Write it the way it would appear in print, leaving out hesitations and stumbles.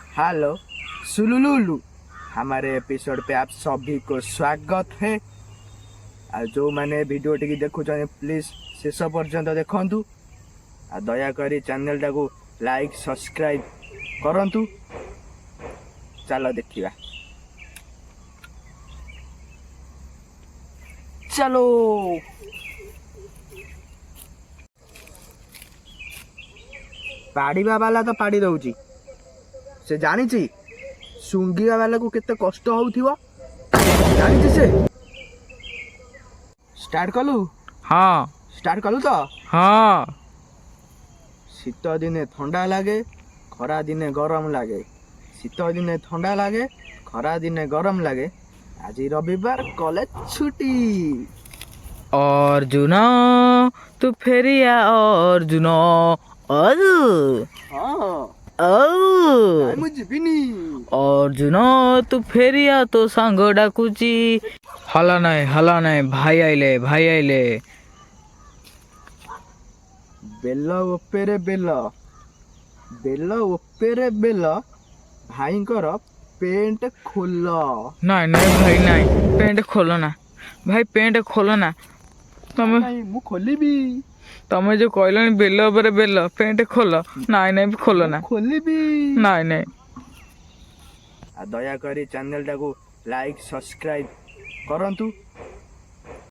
Hello सुलुलुलु। हमारे episode पे आप सभी को स्वागत है। आ जो मैंने वीडियो टी देखु प्लीज शेष पर्यंत देखंतु। आ दया करी चैनल टाको लाइक सब्सक्राइब करंतु। चलो देखिबा। चलो पाड़ीबा वाला तो पाड़ी दउची। से जानी सुंघिया वाला को केते कष्ट होउथिबो जानी से। स्टार्ट कलु। हाँ स्टार्ट कलु तो। हाँ शीत दिने ठंडा लागे, खरा दिने गरम लागे। शीत दिने ठंडा लागे, खरा दिने गरम लागे। आज रविवार कॉलेज छुट्टी। अर्जुन तू फेरिया अर्जुन ମୁଁ ଯିବିନି। अर्जुन तू फेरिया तो सांग डाकुची। हला नहीं भाई आइले। बेल ओपेरे बेल, बेल ओपेरे बेल। भाईंकर पेंट खोल। नहीं भाई नहीं, पेंट खोलो ना भाई, पेंट खोलो ना। तमे मु खोलिबी। तमे जो कहलनी बेल पर बेल, पेंट खोलो। नहीं खोलो ना, खोलिबी। नहीं। दया करी चैनल टाको लाइक सब्सक्राइब करंतु।